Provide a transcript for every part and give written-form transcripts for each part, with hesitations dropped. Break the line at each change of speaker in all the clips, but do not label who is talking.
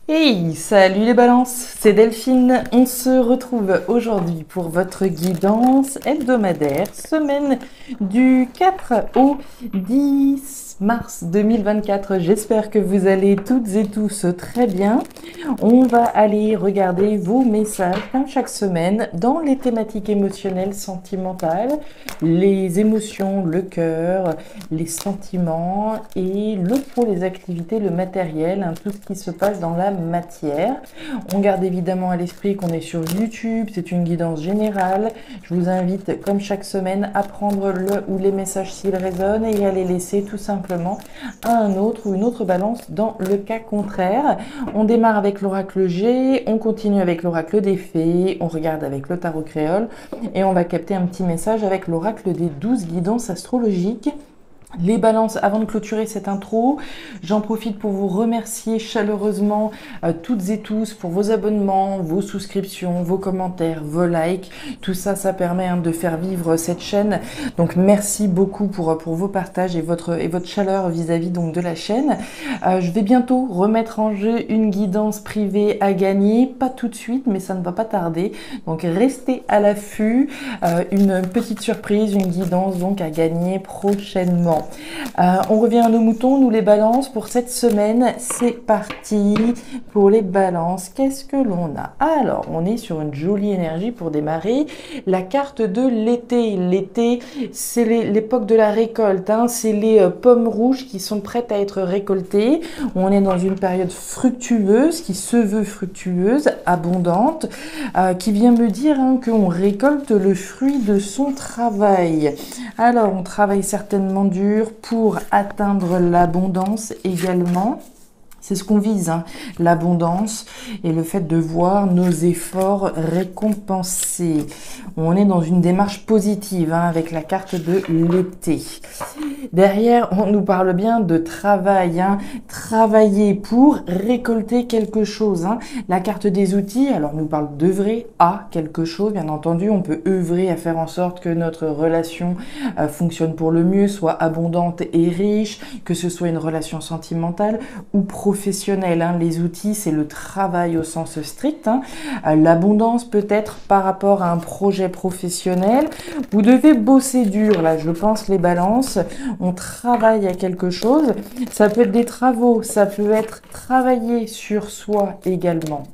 Hey, salut les balances, c'est Delphine. On se retrouve aujourd'hui pour votre guidance hebdomadaire, semaine du 4 au 10 mars 2024. J'espère que vous allez toutes et tous très bien. On va aller regarder vos messages comme chaque semaine dans les thématiques émotionnelles, sentimentales, les émotions, le cœur, les sentiments et le pro, les activités, le matériel, tout ce qui se passe dans la matière. On garde évidemment à l'esprit qu'on est sur YouTube, c'est une guidance générale. Je vous invite, comme chaque semaine, à prendre le ou les messages s'ils résonnent et à les laisser tout simplement à un autre ou une autre balance dans le cas contraire. On démarre avec l'oracle G, on continue avec l'oracle des fées, on regarde avec le tarot créole et on va capter un petit message avec l'oracle des 12 guidances astrologiques. Les balances, avant de clôturer cette intro, j'en profite pour vous remercier chaleureusement toutes et tous pour vos abonnements, vos souscriptions, vos commentaires, vos likes. Tout ça, ça permet de faire vivre cette chaîne. Donc merci beaucoup pour vos partages et votre chaleur vis-à-vis donc de la chaîne. Je vais bientôt remettre en jeu une guidance privée à gagner. Pas tout de suite, mais ça ne va pas tarder. Donc restez à l'affût. Une petite surprise, une guidance donc à gagner prochainement. On revient à nos moutons, nous les balances pour cette semaine. C'est parti pour les balances. Qu'est-ce que l'on a? Alors, on est sur une jolie énergie pour démarrer. La carte de l'été. L'été, c'est l'époque de la récolte. C'est les pommes rouges qui sont prêtes à être récoltées. On est dans une période fructueuse, qui se veut fructueuse, abondante, qui vient me dire qu'on récolte le fruit de son travail. Alors, on travaille certainement dur pour atteindre l'abondance également. C'est ce qu'on vise, l'abondance et le fait de voir nos efforts récompensés. On est dans une démarche positive avec la carte de l'été. Derrière, on nous parle bien de travail, travailler pour récolter quelque chose. La carte des outils, alors nous parle d'œuvrer à quelque chose. Bien entendu, on peut œuvrer à faire en sorte que notre relation fonctionne pour le mieux, soit abondante et riche, que ce soit une relation sentimentale ou professionnelle. Les outils, c'est le travail au sens strict. L'abondance peut-être par rapport à un projet professionnel. Vous devez bosser dur, là, je pense, les balances. On travaille à quelque chose. Ça peut être des travaux, ça peut être travailler sur soi également.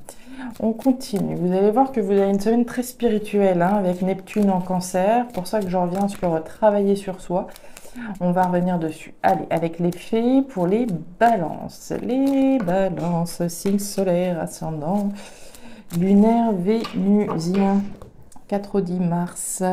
On continue. Vous allez voir que vous avez une semaine très spirituelle avec Neptune en cancer. Pour ça que j'en reviens sur travailler sur soi. On va revenir dessus. Allez, avec les fées pour les balances. Les balances, signe solaire, ascendant, lunaire, vénusien, 4 au 10 mars.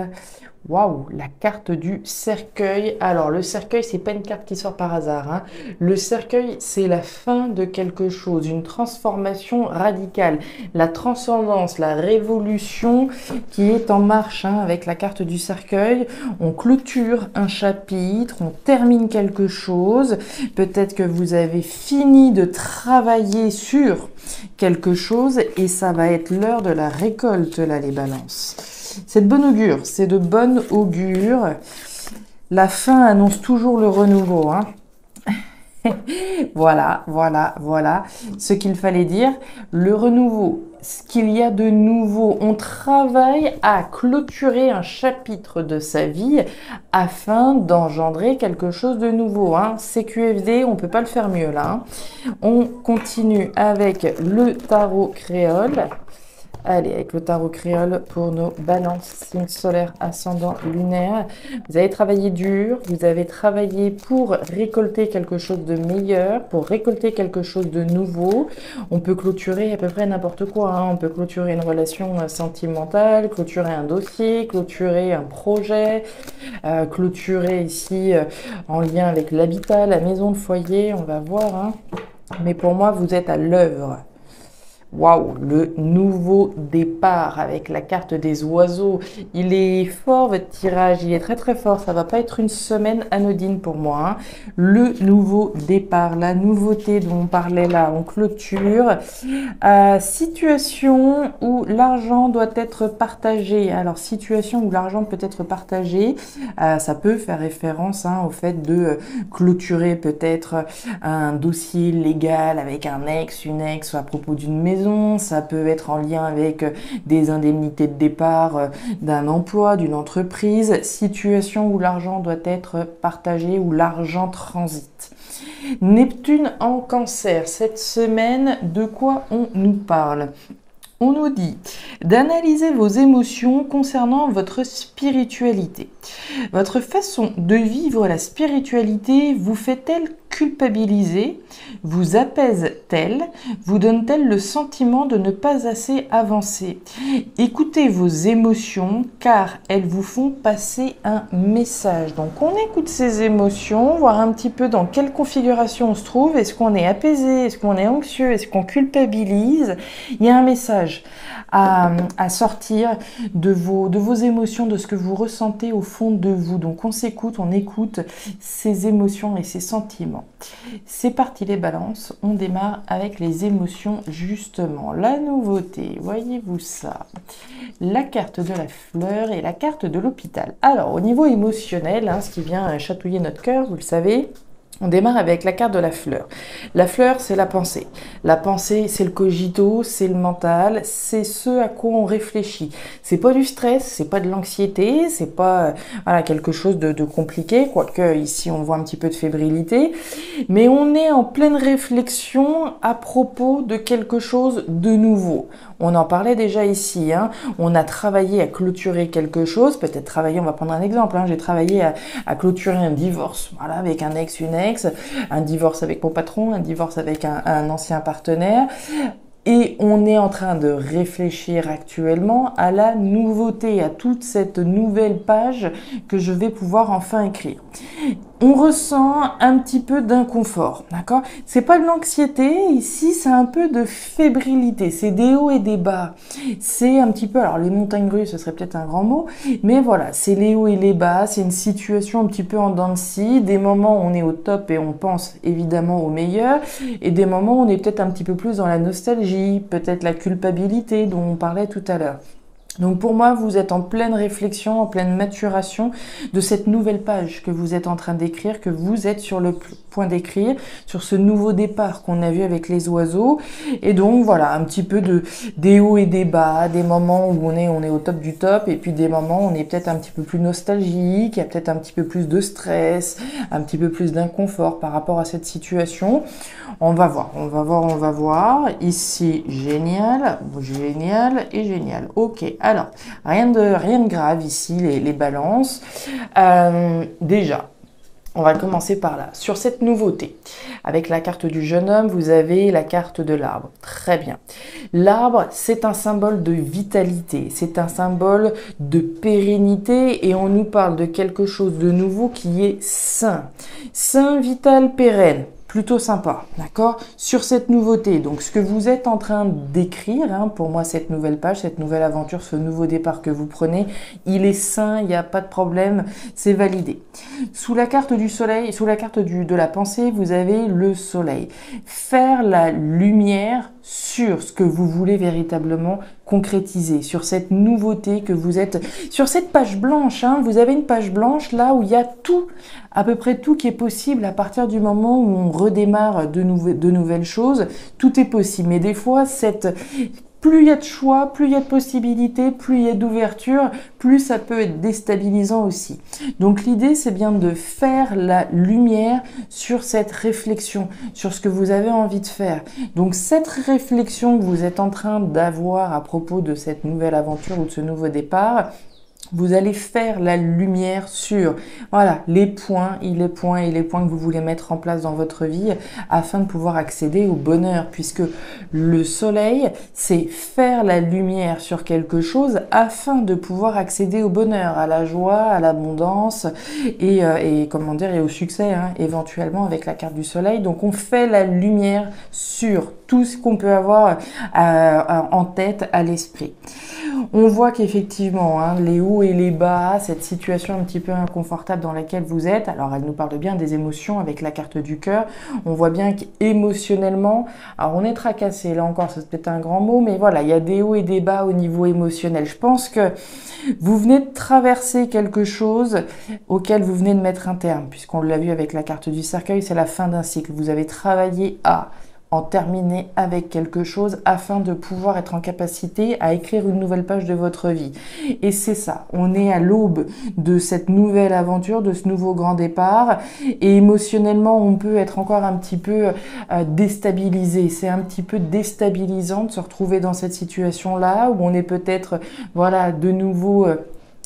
Waouh, la carte du cercueil. Alors, le cercueil, c'est pas une carte qui sort par hasard. Le cercueil, c'est la fin de quelque chose, une transformation radicale, la transcendance, la révolution qui est en marche avec la carte du cercueil. On clôture un chapitre, on termine quelque chose. Peut-être que vous avez fini de travailler sur quelque chose et ça va être l'heure de la récolte, là, les balances. C'est de bon augure, c'est de bon augure. La fin annonce toujours le renouveau. Voilà ce qu'il fallait dire. Le renouveau, ce qu'il y a de nouveau. On travaille à clôturer un chapitre de sa vie afin d'engendrer quelque chose de nouveau. CQFD, on ne peut pas le faire mieux là. On continue avec le tarot créole. Allez, avec le tarot créole pour nos balances, signe solaire, ascendant, lunaire. Vous avez travaillé dur, vous avez travaillé pour récolter quelque chose de meilleur, pour récolter quelque chose de nouveau. On peut clôturer à peu près n'importe quoi. On peut clôturer une relation sentimentale, clôturer un dossier, clôturer un projet, clôturer ici en lien avec l'habitat, la maison, le foyer. On va voir. Mais pour moi, vous êtes à l'œuvre. Waouh, le nouveau départ avec la carte des oiseaux. Il est fort votre tirage, il est très très fort. Ça va pas être une semaine anodine pour moi, hein. Le nouveau départ, la nouveauté dont on parlait là en clôture. Situation où l'argent doit être partagé. Alors situation où l'argent peut être partagé, ça peut faire référence hein, au fait de clôturer peut-être un dossier légal avec un ex, une ex à propos d'une maison. Ça peut être en lien avec des indemnités de départ d'un emploi, d'une entreprise. Situation où l'argent doit être partagé, où l'argent transite. Neptune en Cancer, cette semaine, de quoi on nous parle? On nous dit d'analyser vos émotions concernant votre spiritualité. Votre façon de vivre la spiritualité vous fait-elle culpabiliser, vous apaise-t-elle, vous donne-t-elle le sentiment de ne pas assez avancer? Écoutez vos émotions car elles vous font passer un message. Donc on écoute ces émotions, voir un petit peu dans quelle configuration on se trouve. Est-ce qu'on est apaisé? Est-ce qu'on est anxieux? Est-ce qu'on culpabilise? Il y a un message à sortir de vos émotions, de ce que vous ressentez au fond de vous. Donc on s'écoute, on écoute ces émotions et ces sentiments. C'est parti les balances, on démarre avec les émotions justement. La nouveauté, voyez-vous ça? La carte de la fleur et la carte de l'hôpital. Alors au niveau émotionnel, hein, ce qui vient chatouiller notre cœur, vous le savez, on démarre avec la carte de la fleur. La fleur, c'est la pensée. La pensée, c'est le cogito, c'est le mental, c'est ce à quoi on réfléchit. C'est pas du stress, c'est pas de l'anxiété, c'est pas voilà, quelque chose de compliqué, quoique ici on voit un petit peu de fébrilité, mais on est en pleine réflexion à propos de quelque chose de nouveau. On en parlait déjà ici, hein. On a travaillé à clôturer quelque chose, peut-être travailler, on va prendre un exemple, hein. J'ai travaillé à clôturer un divorce, voilà, avec un ex, une ex, un divorce avec mon patron, un divorce avec un ancien partenaire. Et on est en train de réfléchir actuellement à la nouveauté, à toute cette nouvelle page que je vais pouvoir enfin écrire. On ressent un petit peu d'inconfort, d'accord? C'est pas de l'anxiété, ici c'est un peu de fébrilité, c'est des hauts et des bas. C'est un petit peu, alors les montagnes russes ce serait peut-être un grand mot, mais voilà, c'est les hauts et les bas, c'est une situation un petit peu en dents de scie, des moments où on est au top et on pense évidemment au meilleur, et des moments où on est peut-être un petit peu plus dans la nostalgie, peut-être la culpabilité dont on parlait tout à l'heure. Donc pour moi, vous êtes en pleine réflexion, en pleine maturation de cette nouvelle page que vous êtes en train d'écrire, que vous êtes sur le point d'écrire, sur ce nouveau départ qu'on a vu avec les oiseaux. Et donc voilà, un petit peu des hauts et des bas, des moments où on est au top du top, et puis des moments où on est peut-être un petit peu plus nostalgique, il y a peut-être un petit peu plus de stress, un petit peu plus d'inconfort par rapport à cette situation. On va voir, on va voir, on va voir. Ici, génial, génial et génial. Ok. Alors, rien de grave ici, les balances. Déjà, on va commencer par là. Sur cette nouveauté, avec la carte du jeune homme, vous avez la carte de l'arbre. Très bien. L'arbre, c'est un symbole de vitalité, c'est un symbole de pérennité et on nous parle de quelque chose de nouveau qui est sain. Sain, vital, pérenne. Plutôt sympa, d'accord? Sur cette nouveauté, donc ce que vous êtes en train d'écrire, hein, pour moi cette nouvelle page, cette nouvelle aventure, ce nouveau départ que vous prenez, il est sain, il n'y a pas de problème, c'est validé. Sous la carte du soleil, sous la carte de la pensée, vous avez le soleil. Faire la lumière sur ce que vous voulez véritablement concrétiser, sur cette nouveauté que vous êtes, sur cette page blanche, hein, vous avez une page blanche là où il y a tout, à peu près tout qui est possible à partir du moment où on redémarre de nouvelles choses, tout est possible. Mais des fois, plus il y a de choix, plus il y a de possibilités, plus il y a d'ouverture, plus ça peut être déstabilisant aussi. Donc l'idée, c'est bien de faire la lumière sur cette réflexion, sur ce que vous avez envie de faire. Donc cette réflexion que vous êtes en train d'avoir à propos de cette nouvelle aventure ou de ce nouveau départ, Vous allez faire la lumière sur, voilà, les points que vous voulez mettre en place dans votre vie afin de pouvoir accéder au bonheur, puisque le soleil, c'est faire la lumière sur quelque chose afin de pouvoir accéder au bonheur, à la joie, à l'abondance et comment dire, et au succès, hein, éventuellement avec la carte du soleil. Donc on fait la lumière sur tout ce qu'on peut avoir en tête, à l'esprit. On voit qu'effectivement, hein, les hauts et les bas, cette situation un petit peu inconfortable dans laquelle vous êtes, alors elle nous parle bien des émotions avec la carte du cœur, on voit bien qu'émotionnellement, alors on est tracassé, là encore, ça c'est peut-être un grand mot, mais voilà, il y a des hauts et des bas au niveau émotionnel. Je pense que vous venez de traverser quelque chose auquel vous venez de mettre un terme, puisqu'on l'a vu avec la carte du cercueil, c'est la fin d'un cycle. Vous avez travaillé à en terminer avec quelque chose afin de pouvoir être en capacité à écrire une nouvelle page de votre vie. Et c'est ça, on est à l'aube de cette nouvelle aventure, de ce nouveau grand départ, et émotionnellement on peut être encore un petit peu déstabilisé. C'est un petit peu déstabilisant de se retrouver dans cette situation-là où on est peut-être voilà, de nouveau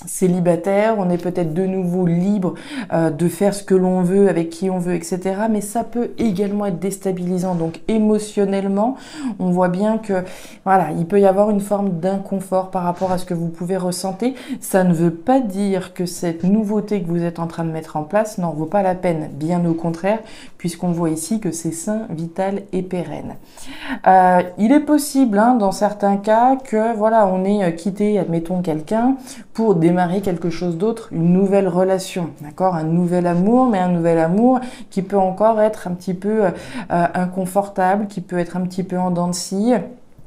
célibataire, on est peut-être de nouveau libre de faire ce que l'on veut, avec qui on veut, etc. Mais ça peut également être déstabilisant. Donc émotionnellement, on voit bien que voilà, il peut y avoir une forme d'inconfort par rapport à ce que vous pouvez ressentir. Ça ne veut pas dire que cette nouveauté que vous êtes en train de mettre en place n'en vaut pas la peine. Bien au contraire, puisqu'on voit ici que c'est sain, vital et pérenne. Il est possible, hein, dans certains cas, que voilà, on ait quitté, admettons, quelqu'un pour démarrer quelque chose d'autre, une nouvelle relation, d'accord, un nouvel amour, mais un nouvel amour qui peut encore être un petit peu inconfortable, qui peut être un petit peu en dents de scie.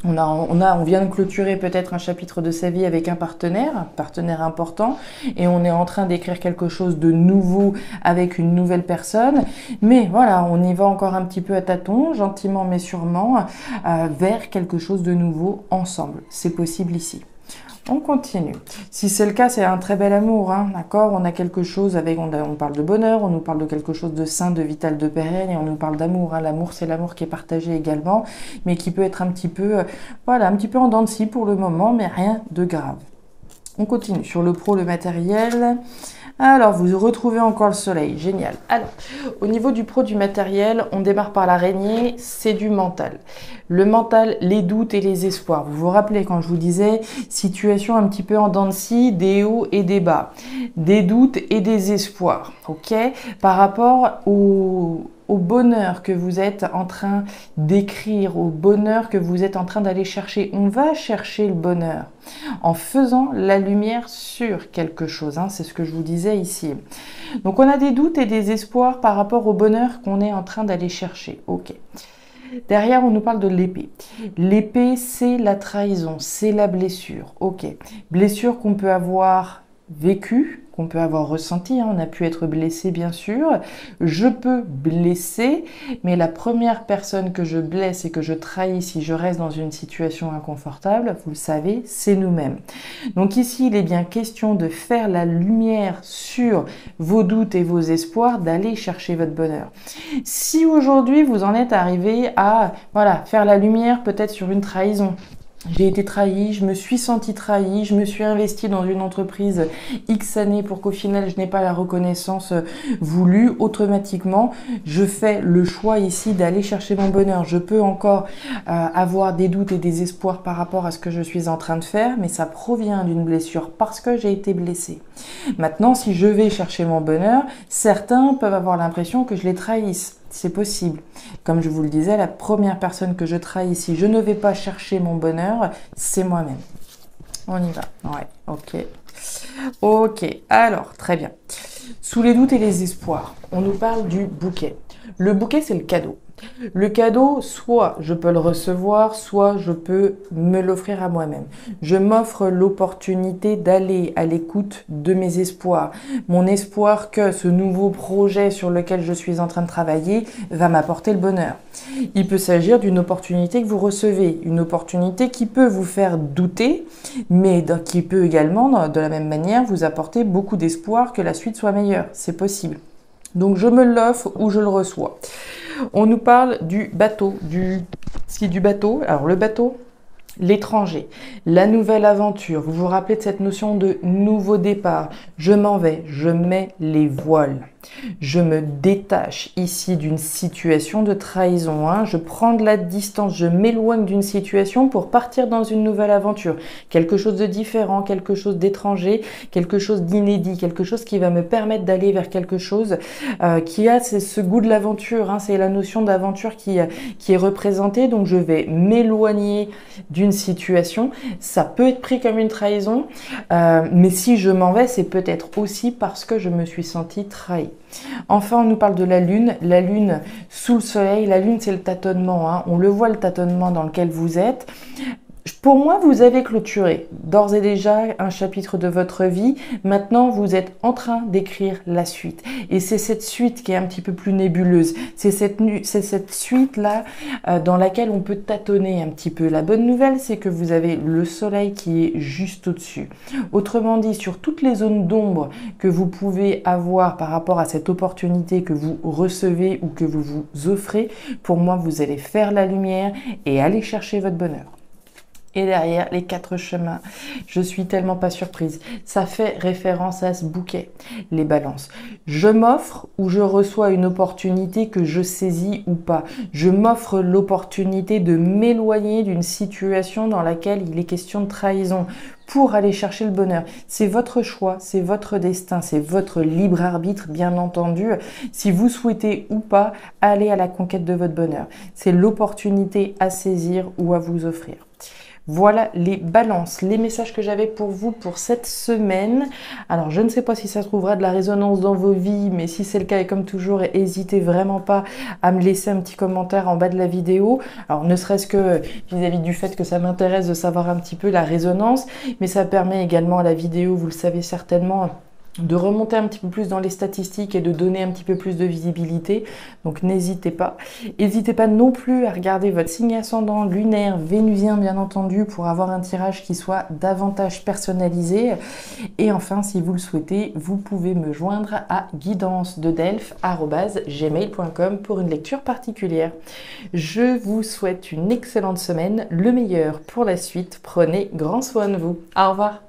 On vient de clôturer peut-être un chapitre de sa vie avec un partenaire important, et on est en train d'écrire quelque chose de nouveau avec une nouvelle personne. Mais voilà, on y va encore un petit peu à tâtons, gentiment mais sûrement, vers quelque chose de nouveau ensemble. C'est possible ici. On continue. Si c'est le cas, c'est un très bel amour, hein, d'accord. On a quelque chose avec, on parle de bonheur, on nous parle de quelque chose de sain, de vital, de pérenne, et on nous parle d'amour. Hein. L'amour, c'est l'amour qui est partagé également, mais qui peut être un petit peu, voilà, un petit peu en dents de scie pour le moment, mais rien de grave. On continue sur le pro, le matériel. Alors, vous retrouvez encore le soleil, génial. Alors, au niveau du pro du matériel, on démarre par l'araignée, c'est du mental. Le mental, les doutes et les espoirs. Vous vous rappelez quand je vous disais, situation un petit peu en dents de scie, des hauts et des bas, des doutes et des espoirs, ok? Par rapport au bonheur que vous êtes en train d'écrire, au bonheur que vous êtes en train d'aller chercher. On va chercher le bonheur en faisant la lumière sur quelque chose, hein, c'est ce que je vous disais ici. Donc on a des doutes et des espoirs par rapport au bonheur qu'on est en train d'aller chercher. Ok. Derrière, on nous parle de l'épée. L'épée, c'est la trahison, c'est la blessure. Ok. Blessure qu'on peut avoir vécue, qu'on peut avoir ressenti, hein. On a pu être blessé bien sûr, je peux blesser, mais la première personne que je blesse et que je trahis si je reste dans une situation inconfortable, vous le savez, c'est nous-mêmes. Donc ici, il est bien question de faire la lumière sur vos doutes et vos espoirs, d'aller chercher votre bonheur. Si aujourd'hui, vous en êtes arrivé à voilà, faire la lumière peut-être sur une trahison, j'ai été trahi, je me suis senti trahi, je me suis investi dans une entreprise X années pour qu'au final je n'ai pas la reconnaissance voulue. Automatiquement, je fais le choix ici d'aller chercher mon bonheur. Je peux encore avoir des doutes et des espoirs par rapport à ce que je suis en train de faire, mais ça provient d'une blessure parce que j'ai été blessée. Maintenant, si je vais chercher mon bonheur, certains peuvent avoir l'impression que je les trahisse. C'est possible. Comme je vous le disais, la première personne que je trahis, si je ne vais pas chercher mon bonheur, c'est moi-même. On y va. Ouais, ok. Ok, alors, très bien. Sous les doutes et les espoirs, on nous parle du bouquet. Le bouquet, c'est le cadeau. Le cadeau, soit je peux le recevoir, soit je peux me l'offrir à moi-même. Je m'offre l'opportunité d'aller à l'écoute de mes espoirs. Mon espoir que ce nouveau projet sur lequel je suis en train de travailler va m'apporter le bonheur. Il peut s'agir d'une opportunité que vous recevez, une opportunité qui peut vous faire douter, mais qui peut également, de la même manière, vous apporter beaucoup d'espoir que la suite soit meilleure. C'est possible. Donc je me l'offre ou je le reçois. On nous parle du bateau, du bateau. Alors le bateau, L'étranger, la nouvelle aventure, vous vous rappelez de cette notion de nouveau départ. Je m'en vais, je mets les voiles. Je me détache ici d'une situation de trahison. Je prends de la distance, je m'éloigne d'une situation pour partir dans une nouvelle aventure. Quelque chose de différent, quelque chose d'étranger, quelque chose d'inédit, quelque chose qui va me permettre d'aller vers quelque chose qui a ce goût de l'aventure. C'est la notion d'aventure qui est représentée. Donc je vais m'éloigner d'une situation. Ça peut être pris comme une trahison, mais si je m'en vais, c'est peut-être aussi parce que je me suis sentie trahie. Enfin, on nous parle de la lune sous le soleil. La lune, c'est le tâtonnement. On le voit, le tâtonnement dans lequel vous êtes. Pour moi, vous avez clôturé d'ores et déjà un chapitre de votre vie. Maintenant, vous êtes en train d'écrire la suite. Et c'est cette suite qui est un petit peu plus nébuleuse. C'est cette suite-là dans laquelle on peut tâtonner un petit peu. La bonne nouvelle, c'est que vous avez le soleil qui est juste au-dessus. Autrement dit, sur toutes les zones d'ombre que vous pouvez avoir par rapport à cette opportunité que vous recevez ou que vous vous offrez, pour moi, vous allez faire la lumière et aller chercher votre bonheur. Et derrière, les 4 chemins, je suis tellement pas surprise. Ça fait référence à ce bouquet, les balances. Je m'offre ou je reçois une opportunité que je saisis ou pas. Je m'offre l'opportunité de m'éloigner d'une situation dans laquelle il est question de trahison pour aller chercher le bonheur. C'est votre choix, c'est votre destin, c'est votre libre arbitre, bien entendu. Si vous souhaitez ou pas aller à la conquête de votre bonheur, c'est l'opportunité à saisir ou à vous offrir. Voilà les balances, les messages que j'avais pour vous pour cette semaine. Alors, je ne sais pas si ça trouvera de la résonance dans vos vies, mais si c'est le cas, et comme toujours, n'hésitez vraiment pas à me laisser un petit commentaire en bas de la vidéo. Alors, ne serait-ce que vis-à-vis du fait que ça m'intéresse de savoir un petit peu la résonance, mais ça permet également à la vidéo, vous le savez certainement, de remonter un petit peu plus dans les statistiques et de donner un petit peu plus de visibilité. Donc n'hésitez pas. N'hésitez pas non plus à regarder votre signe ascendant lunaire, vénusien bien entendu, pour avoir un tirage qui soit davantage personnalisé. Et enfin, si vous le souhaitez, vous pouvez me joindre à guidance-de-delphes@gmail.com pour une lecture particulière. Je vous souhaite une excellente semaine, le meilleur pour la suite. Prenez grand soin de vous. Au revoir.